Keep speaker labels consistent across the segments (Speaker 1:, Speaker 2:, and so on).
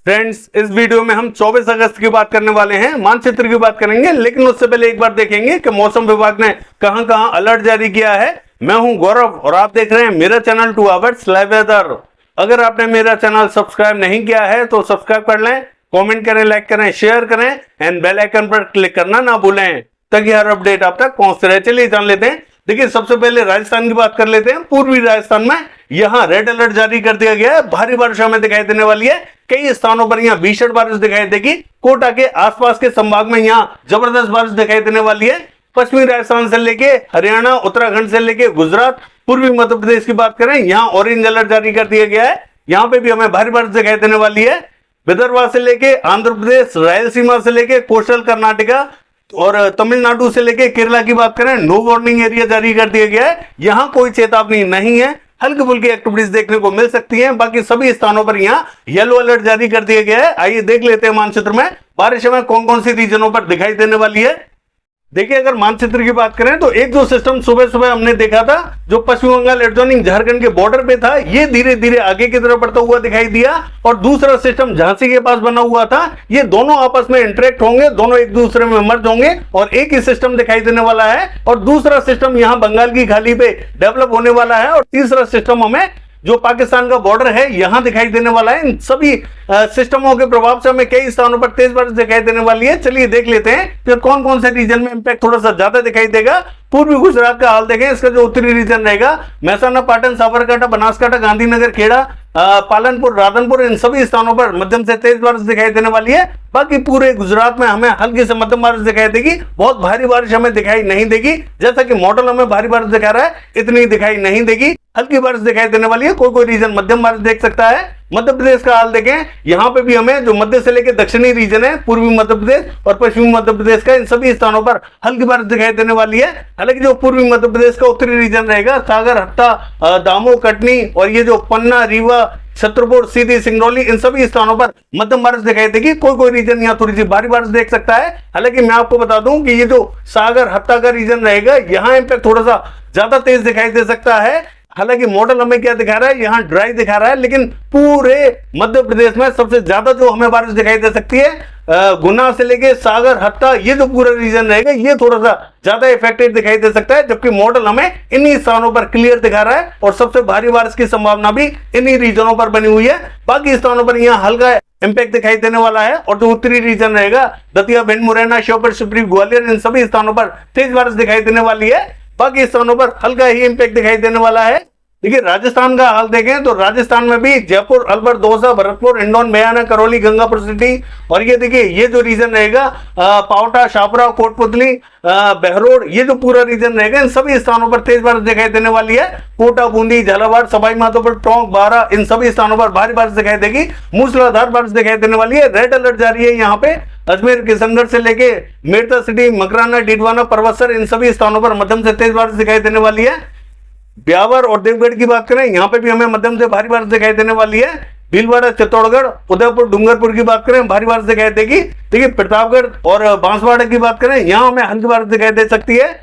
Speaker 1: Friends, इस video में हम 24 अगस्त की बात करने वाले हैं, मानचित्र की बात करेंगे। लेकिन उससे पहले एक बार देखेंगे कि मौसम विभाग ने कहां-कहां अलर्ट जारी किया है। मैं हूं गौरव और आप देख रहे हैं मेरा चैनल 2 आवर्स लाइव वेदर। अगर आपने मेरा चैनल सब्सक्राइब नहीं किया है तो सब्सक्राइब कर लें, कमेंट करें, लाइक करें, शेयर करें एंड बेल आइकन पर क्लिक करना ना भूलें ताकि हर अपडेट आप तक पहुंचते रहे। चलिए जान लेते हैं। देखिए, सबसे पहले राजस्थान की बात कर लेते हैं। पूर्वी राजस्थान में यहां रेड अलर्ट जारी कर दिया गया है। भारी बारिश हमें दिखाई देने वाली है। कई स्थानों पर यहां भीषण बारिश दिखाई देगी। कोटा के आसपास के संभाग में यहां जबरदस्त बारिश दिखाई देने वाली है। पश्चिमी राजस्थान से लेके हरियाणा, उत्तराखंड से लेके गुजरात, पूर्वी मध्य प्रदेश की बात करें, यहां ऑरेंज अलर्ट जारी कर दिया गया है। यहां पे भी हमें भारी बारिश दिखाई देने वाली है। विदर्भ से लेके आंध्र प्रदेश, रायलसीमा से लेके कोस्टल कर्नाटका और तमिलनाडु से लेके केरला की बात करें, नो वार्निंग एरिया जारी कर दिया गया है। यहां कोई चेतावनी नहीं है। हल्की फुल्की एक्टिविटीज देखने को मिल सकती हैं। बाकी सभी स्थानों पर यहां येलो अलर्ट जारी कर दिया गया है। आइए देख लेते हैं मानचित्र में बारिश हमें कौन कौन सी रीजनों पर दिखाई देने वाली है। देखिए, अगर मानचित्र की बात करें तो एक जो सिस्टम सुबह सुबह हमने देखा था, जो पश्चिम बंगाल एडजॉइनिंग झारखंड के बॉर्डर पे था, ये धीरे धीरे आगे की तरफ बढ़ता हुआ दिखाई दिया। और दूसरा सिस्टम झांसी के पास बना हुआ था, ये दोनों आपस में इंटरेक्ट होंगे, दोनों एक दूसरे में मर्ज होंगे और एक ही सिस्टम दिखाई देने वाला है। और दूसरा सिस्टम यहां बंगाल की खाड़ी पे डेवलप होने वाला है। और तीसरा सिस्टम हमें जो पाकिस्तान का बॉर्डर है यहां दिखाई देने वाला है। इन सभी सिस्टमों के प्रभाव से हमें कई स्थानों पर तेज बारिश दिखाई देने वाली है। चलिए देख लेते हैं कि कौन कौन से रीजन में इंपैक्ट थोड़ा सा ज्यादा दिखाई देगा। पूर्वी गुजरात का हाल देखें। इसका जो उत्तरी रीजन रहेगा, महसाना, पाटन, साबरकांठा, बनासकांठा, गांधीनगर, खेड़ा, पालनपुर, राधनपुर, इन सभी स्थानों पर मध्यम से तेज बारिश दिखाई देने वाली है। बाकी पूरे गुजरात में हमें हल्की से मध्यम बारिश दिखाई देगी। बहुत भारी बारिश हमें दिखाई नहीं देगी। जैसा कि मॉडल हमें भारी बारिश दिखा रहा है, इतनी दिखाई नहीं देगी। हल्की बारिश दिखाई देने वाली है। कोई कोई रीजन मध्यम बारिश देख सकता है। मध्य प्रदेश का हाल देखें। यहां पे भी हमें जो मध्य से लेकर दक्षिणी रीजन है, पूर्वी मध्य प्रदेश और पश्चिमी मध्य प्रदेश का, इन सभी स्थानों पर हल्की बारिश दिखाई देने वाली है। हालांकि जो पूर्वी मध्य प्रदेश का उत्तरी रीजन रहेगा, सागर, हट्टा, दामोह, कटनी और ये जो पन्ना, रीवा, छतरपुर, सीधी, सिंगरौली, इन सभी स्थानों पर मध्यम बारिश दिखाई देगी। कोई कोई रीजन यहाँ थोड़ी सी भारी बारिश देख सकता है। हालांकि मैं आपको बता दूं कि ये जो सागर, हट्टा का रीजन रहेगा, यहाँ इंपैक्ट थोड़ा सा ज्यादा तेज दिखाई दे सकता है। हालांकि मॉडल हमें क्या दिखा रहा है, यहाँ ड्राई दिखा रहा है। लेकिन पूरे मध्य प्रदेश में सबसे ज्यादा जो हमें बारिश दिखाई दे सकती है, गुना से लेके सागर, हट्टा, ये जो पूरा रीजन रहेगा, ये थोड़ा सा ज्यादा इफेक्टेड दिखाई दे सकता है। जबकि मॉडल हमें इन्हीं स्थानों पर क्लियर दिखा रहा है और सबसे भारी बारिश की संभावना भी इन्हीं रीजनों पर बनी हुई है। बाकी स्थानों पर यहाँ हल्का इंपैक्ट दिखाई देने वाला है। और जो उत्तरी रीजन रहेगा, दतिया, भिंड, मुरैना, श्योपुर, शिवपुरी, ग्वालियर, इन सभी स्थानों पर तेज बारिश दिखाई देने वाली है। बाकी स्थानों पर हल्का ही इंपैक्ट दिखाई देने वाला है। देखिए, राजस्थान का हाल देखें तो राजस्थान में भी जयपुर, अलवर, दौसा, भरतपुर, हिंडौन, बयाना, करौली, गंगापुर सिटी और ये देखिए ये जो रीजन रहेगा, पावटा, शापरा, कोटपुतली, बहरोड, ये जो पूरा रीजन रहेगा, इन सभी स्थानों पर तेज बारिश दिखाई देने वाली है। कोटा, बूंदी, झालावाड़, सवाई माधोपुर, टोंक, बारा, इन सभी स्थानों पर भारी बारिश दिखाई देगी। मूसलाधार बारिश दिखाई देने वाली है। रेड अलर्ट जारी है यहाँ पे अजमेर, किशनगढ़ से लेके मेरठ सिटी, मकराना, डीडवाना, परबतसर, इन सभी स्थानों पर मध्यम से तेज बारिश दिखाई देने वाली है। ब्यावर और देवगढ़ की बात करें, यहाँ पे भी हमें मध्यम से भारी बारिश दिखाई देने वाली है। भीलवाड़ा, चित्तौड़गढ़, उदयपुर, डूंगरपुर की बात करें, भारी बारिश दिखाई देगी। देखिए, प्रतापगढ़ और बांसवाड़ा की बात करें, यहाँ हमें हल्की बारिश दिखाई दे सकती है।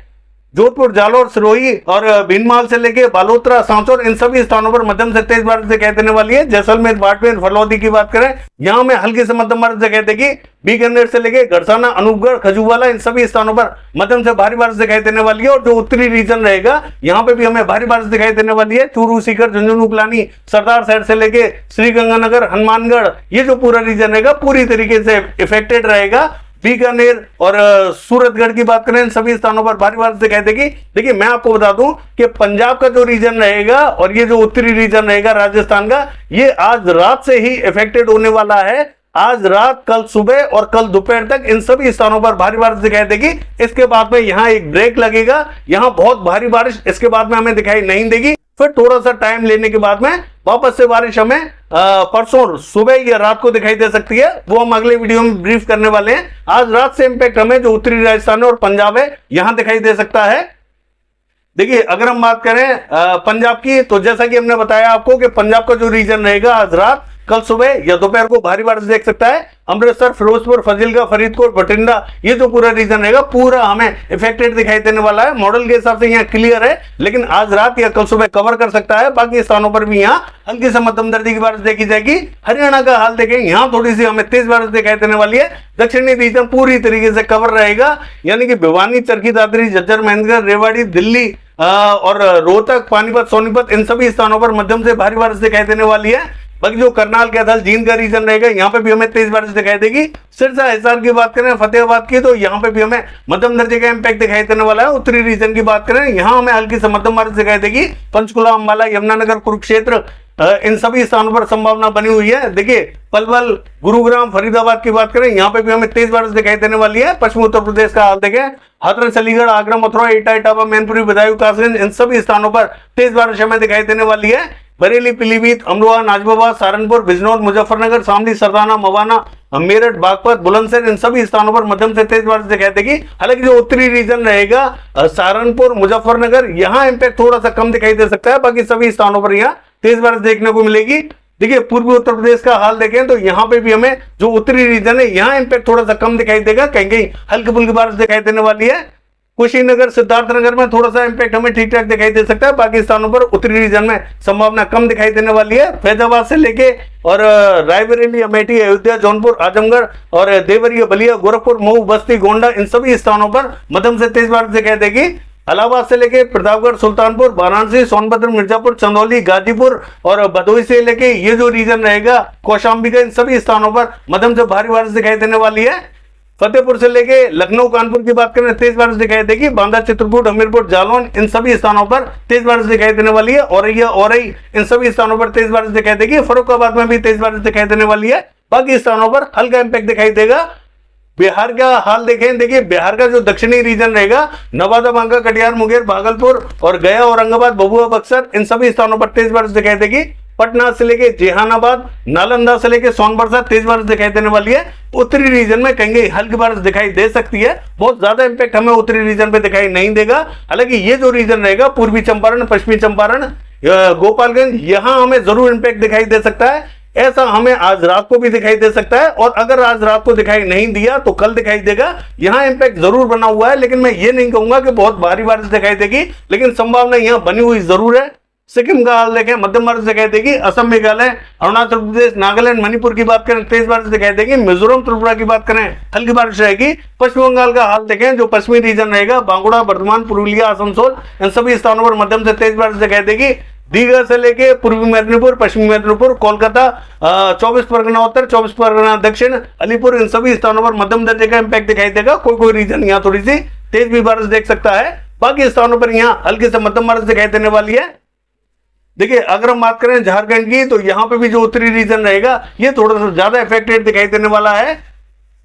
Speaker 1: जोधपुर, जालौर, सिरोही और भीनमाल से लेके बालोतरा, सांचौर, इन सभी स्थानों पर मध्यम से तेज बारिश दिखाई देने वाली है। जैसलमेर, बाड़मेर, फलौदी की बात करें, यहाँ में हल्की से मध्यम बारिश दिखाई देगी। बीकानेर से लेके गड़साना, अनूपगढ़, खजूवाला, इन सभी स्थानों पर मध्यम से भारी बारिश दिखाई देने वाली है। और जो उत्तरी रीजन रहेगा, यहाँ पे भी हमें भारी बारिश दिखाई देने वाली है। चूरू, सीकर, झुंझुनू, पिलानी, सरदार साइड से लेके श्रीगंगानगर, हनुमानगढ़, ये जो पूरा रीजन रहेगा पूरी तरीके से इफेक्टेड रहेगा। बीकानेर और सूरतगढ़ की बात करें, इन सभी स्थानों पर भारी बारिश दिखाई देगी। देखिए, मैं आपको बता दूं कि पंजाब का जो रीजन रहेगा और ये जो उत्तरी रीजन रहेगा राजस्थान का, ये आज रात से ही इफेक्टेड होने वाला है। आज रात, कल सुबह और कल दोपहर तक इन सभी स्थानों पर भारी बारिश दिखाई देगी। इसके बाद में यहाँ एक ब्रेक लगेगा। यहाँ बहुत भारी बारिश इसके बाद में हमें दिखाई नहीं देगी। फिर थोड़ा सा टाइम लेने के बाद में वापस से बारिश हमें परसों सुबह या रात को दिखाई दे सकती है। वो हम अगले वीडियो में ब्रीफ करने वाले हैं। आज रात से इंपैक्ट हमें जो उत्तरी राजस्थान और पंजाब है यहां दिखाई दे सकता है। देखिए, अगर हम बात करें पंजाब की, तो जैसा कि हमने बताया आपको कि पंजाब का जो रीजन रहेगा, आज रात, कल सुबह या दोपहर को भारी बारिश देख सकता है। अमृतसर, फिरोजपुर, फाजिलका, फरीदकोट, बठिंडा, ये जो पूरा रीजन रहेगा पूरा हमें इफेक्टेड दिखाई देने वाला है। मॉडल के हिसाब से यहाँ क्लियर है, लेकिन आज रात या कल सुबह कवर कर सकता है। बाकी स्थानों पर भी यहाँ हल्की से मध्यम दर्जे की बारिश देखी जाएगी। हरियाणा का हाल देखें, यहाँ थोड़ी सी हमें तेज बारिश दिखाई देने वाली है। दक्षिणी रीजन पूरी तरीके से कवर रहेगा, यानी कि भिवानी, चरखी दादरी, झज्जर, महेंद्रगढ़, रेवाड़ी, दिल्ली और रोहतक, पानीपत, सोनीपत, इन सभी स्थानों पर मध्यम से भारी बारिश दिखाई देने वाली है। बाकी जो करनाल, कैथल, जींद का रीजन रहेगा, यहाँ पे भी हमें तेज बारिश दिखाई देगी। सिरसा, हिसार की बात करें, फतेहाबाद की, तो यहाँ पे भी हमें मध्यम दर्जे का इंपैक्ट दिखाई देने वाला है। उत्तरी रीजन की बात करें, यहाँ हमें हल्की से मध्यम बारिश दिखाई देगी। पंचकुला, अंबाला, यमुनानगर, कुरुक्षेत्र, इन सभी स्थानों पर संभावना बनी हुई है। देखिए पलवल, गुरुग्राम, फरीदाबाद की बात करें, यहाँ पे भी हमें तेज बारिश दिखाई देने वाली है। पश्चिमी उत्तर प्रदेश का हाल देखें, हाथरस, अलीगढ़, आगरा, मथुरा, एटा, इटावा, मैनपुरी, बदायूं, कासगंज, इन सभी स्थानों पर तेज बारिश हमें दिखाई देने वाली है। बरेली, पीलीभीत, अमरोहा, नाजबाबाद, सहारनपुर, बिजनौर, मुजफ्फरनगर, शामली, सरदाना, मवाना, मेरठ, बागपत, बुलंदशहर, इन सभी स्थानों पर मध्यम से तेज बारिश दिखाई देगी। हालांकि जो उत्तरी रीजन रहेगा, सहारनपुर, मुजफ्फरनगर, यहाँ इंपैक्ट थोड़ा सा कम दिखाई दे सकता है। बाकी सभी स्थानों पर यहाँ तेज बारिश देखने को मिलेगी। देखिए पूर्वी उत्तर प्रदेश का हाल देखें तो यहाँ पे भी हमें जो उत्तरी रीजन है, यहाँ इंपैक्ट थोड़ा सा कम दिखाई देगा, कहीं कहीं हल्की फुल्की बारिश दिखाई देने वाली है। कुशीनगर, सिद्धार्थनगर में थोड़ा सा इंपैक्ट हमें ठीक ठाक दिखाई दे सकता है। बाकी स्थानों पर उत्तरी रीजन में संभावना कम दिखाई देने वाली है। फैजाबाद से लेके और रायबरेली, अमेठी, अयोध्या, जौनपुर, आजमगढ़ और देवरिया, बलिया, गोरखपुर, मऊ, बस्ती, गोंडा, इन सभी स्थानों पर मध्यम से तेज बारिश दिखाई देगी। इलाहाबाद से लेके प्रतापगढ़, सुल्तानपुर, वाराणसी, सोनभद्र, मिर्जापुर, चंदौली, गाजीपुर और भदोही से लेके ये जो रीजन रहेगा, कौशाम्बी, इन सभी स्थानों पर मध्यम से भारी बारिश दिखाई देने वाली है। फतेहपुर से लेके लखनऊ, कानपुर की बात करें, तेज बारिश दिखाई देगी। बांदा, चित्रकूट, हमीरपुर, जालौन, इन सभी स्थानों पर तेज बारिश दिखाई देने वाली है। औरैया, औरई, इन सभी स्थानों पर तेज बारिश दिखाई देगी। फर्रुखाबाद में भी तेज बारिश दिखाई देने वाली है। बाकी स्थानों पर हल्का इंपैक्ट दिखाई देगा। बिहार का हाल देखें, देखिए बिहार का जो दक्षिणी रीजन रहेगा, नवादा, बांका, कटिहार, मुंगेर, भागलपुर और गया, औरंगाबाद, भभुआ, बक्सर, इन सभी स्थानों पर तेज बारिश दिखाई देगी। पटना से लेके जेहानाबाद, नालंदा से लेके सोनभद्र, तेज बारिश दिखाई देने वाली है। उत्तरी रीजन में कहीं हल्की बारिश दिखाई दे सकती है। बहुत ज्यादा इंपैक्ट हमें उत्तरी रीजन पे दिखाई नहीं देगा। हालांकि ये जो रीजन रहेगा, पूर्वी चंपारण, पश्चिमी चंपारण, गोपालगंज, यहाँ हमें जरूर इंपैक्ट दिखाई दे सकता है। ऐसा हमें आज रात को भी दिखाई दे सकता है, और अगर आज रात को दिखाई नहीं दिया तो कल दिखाई देगा। यहाँ इंपैक्ट जरूर बना हुआ है, लेकिन मैं ये नहीं कहूंगा कि बहुत भारी बारिश दिखाई देगी, लेकिन संभावना यहाँ बनी हुई जरूर है। सिक्किम का हाल देखें, मध्यम बारिश दिखाई देगी। असम, मेघालय, अरुणाचल प्रदेश, नागालैंड, मणिपुर की बात करें, तेज बारिश दिखाई देगी। मिजोरम, त्रिपुरा की बात करें, हल्की बारिश रहेगी। पश्चिम बंगाल का हाल देखें, जो पश्चिमी रीजन रहेगा, बांकुड़ा, बर्धमान, पुरुलिया, आसनसोल, इन सभी स्थानों पर मध्यम से तेज बारिश दिखाई देगी। दीघा से लेके पूर्वी मेदिनीपुर, पश्चिमी मेदिनीपुर, कोलकाता, 24 परगना उत्तर, 24 परगना दक्षिण, अलीपुर, इन सभी स्थानों पर मध्यम दर्जे का इंपैक्ट दिखाई देगा। कोई कोई रीजन यहाँ थोड़ी सी तेज भी बारिश देख सकता है। बाकी स्थानों पर यहाँ हल्की से मध्यम बारिश दिखाई देने वाली है। देखिए अगर हम बात करें झारखंड की, तो यहाँ पे भी जो उत्तरी रीजन रहेगा, ये थोड़ा सा ज्यादा इफेक्टेड दिखाई देने वाला है।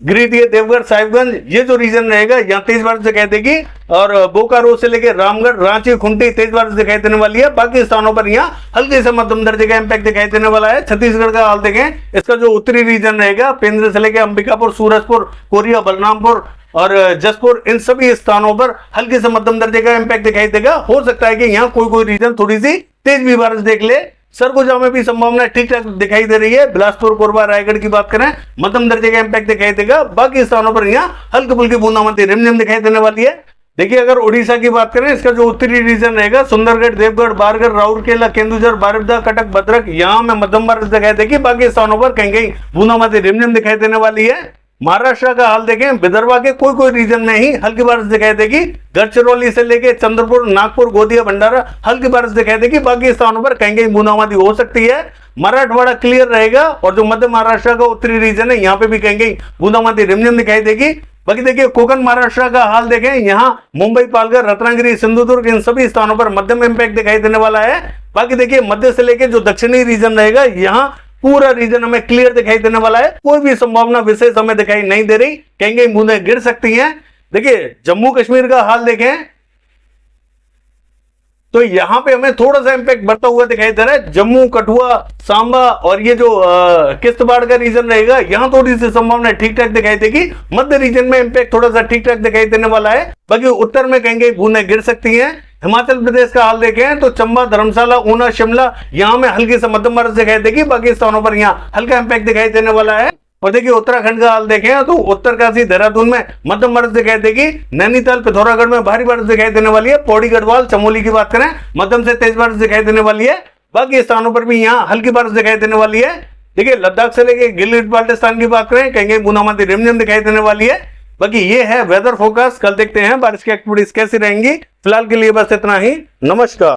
Speaker 1: गिरिडीह, देवघर, साहिबगंज, ये जो रीजन रहेगा, यहाँ तेज बारिश दिखाई देगी। और बोकारो से लेकर रामगढ़, रांची, खुंटी, तेज बारिश दिखाई देने वाली है। बाकी स्थानों पर यहाँ हल्के से मध्यम दर्जे का इंपैक्ट दिखाई देने वाला है। छत्तीसगढ़ का हाल देखें, इसका जो उत्तरी रीजन रहेगा, पेंद्र से लेकर अंबिकापुर, सूरजपुर, कोरिया, बलरामपुर और जसपुर, इन सभी स्थानों पर हल्के से मध्यम दर्जे का इंपैक्ट दिखाई देगा। हो सकता है कि यहाँ कोई कोई रीजन थोड़ी सी तेज भी बारिश देख ले। सरगुजा में भी संभावना ठीक ठाक दिखाई दे रही है। बिलासपुर, कोरबा, रायगढ़ की बात करें, मध्यम दर्जे का इंपैक्ट दिखाई देगा। बाकी स्थानों पर यहाँ हल्की फुल्की बूंदाबांदी, रिमझिम दिखाई देने वाली है। देखिए अगर उड़ीसा की बात करें, इसका जो उत्तरी रीजन रहेगा, सुंदरगढ़, देवगढ़, बारगढ़, राउरकेला, केंदुझर, बारिपदा, कटक, भद्रक, यहाँ में मध्यम बारिश दिखाई देगी। बाकी स्थानों पर कहीं कहीं बूंदाबांदी, रिमझिम दिखाई देने वाली है। महाराष्ट्र का हाल देखें, विदर्भा के कोई कोई रीजन में ही हल्की बारिश दिखाई देगी। गढ़चिरौली से लेके चंद्रपुर, नागपुर, गोदिया, भंडारा, हल्की बारिश दिखाई देगी। बाकी स्थानों पर कहीं कहीं बूंदाबांदी हो सकती है। मराठवाड़ा क्लियर रहेगा, और जो मध्य महाराष्ट्र का उत्तरी रीजन है, यहाँ पे भी कहीं कहीं बूंदाबांदी, रिमझिम दिखाई देगी। बाकी देखिए कोकण महाराष्ट्र का हाल देखें, यहाँ मुंबई, पालघर, रत्नागिरी, सिंधुदुर्ग, इन सभी स्थानों पर मध्यम इंपैक्ट दिखाई देने वाला है। बाकी देखिए मध्य से लेके जो दक्षिणी रीजन रहेगा, यहाँ पूरा रीजन हमें क्लियर दिखाई देने वाला है। कोई भी संभावना विशेष हमें दिखाई नहीं दे रही, कहीं कहीं बूंदें गिर सकती हैं। देखिए जम्मू कश्मीर का हाल देखें, तो यहां पे हमें थोड़ा सा इंपैक्ट बढ़ता हुआ दिखाई दे रहा है। जम्मू, कठुआ, सांबा और ये जो किश्तवाड़ का रीजन रहेगा, यहां थोड़ी सी संभावना ठीक ठाक दिखाई देगी। मध्य रीजन में इंपैक्ट थोड़ा सा ठीक ठाक दिखाई देने वाला है। बाकी उत्तर में कहीं कहीं बूंदें गिर सकती हैं। हिमाचल प्रदेश का हाल देखें तो चंबा, धर्मशाला, ऊना, शिमला, यहाँ में हल्की से मध्यम बारिश दिखाई देगी। बाकी स्थानों पर यहाँ हल्का इंपैक्ट दिखाई देने वाला है। और देखिए उत्तराखंड का हाल देखें तो उत्तरकाशी देहरादून में मध्यम बारिश दिखाई देगी। नैनीताल पिथौरागढ़ में भारी बारिश दिखाई देने वाली है। पौड़ी गढ़वाल चमोली की बात करें मध्यम से तेज बारिश दिखाई देने वाली है। बाकी स्थानों पर भी यहाँ हल्की बारिश दिखाई देने वाली है। देखिए लद्दाख से लेके गिलगित बाल्टिस्तान की बात करें कहीं बूंदाबांदी रिमझिम दिखाई देने वाली है। बाकी ये है वेदर फोरकास्ट। कल देखते हैं बारिश की एक्टिविटीज कैसी रहेंगी। फिलहाल के लिए बस इतना ही। नमस्कार।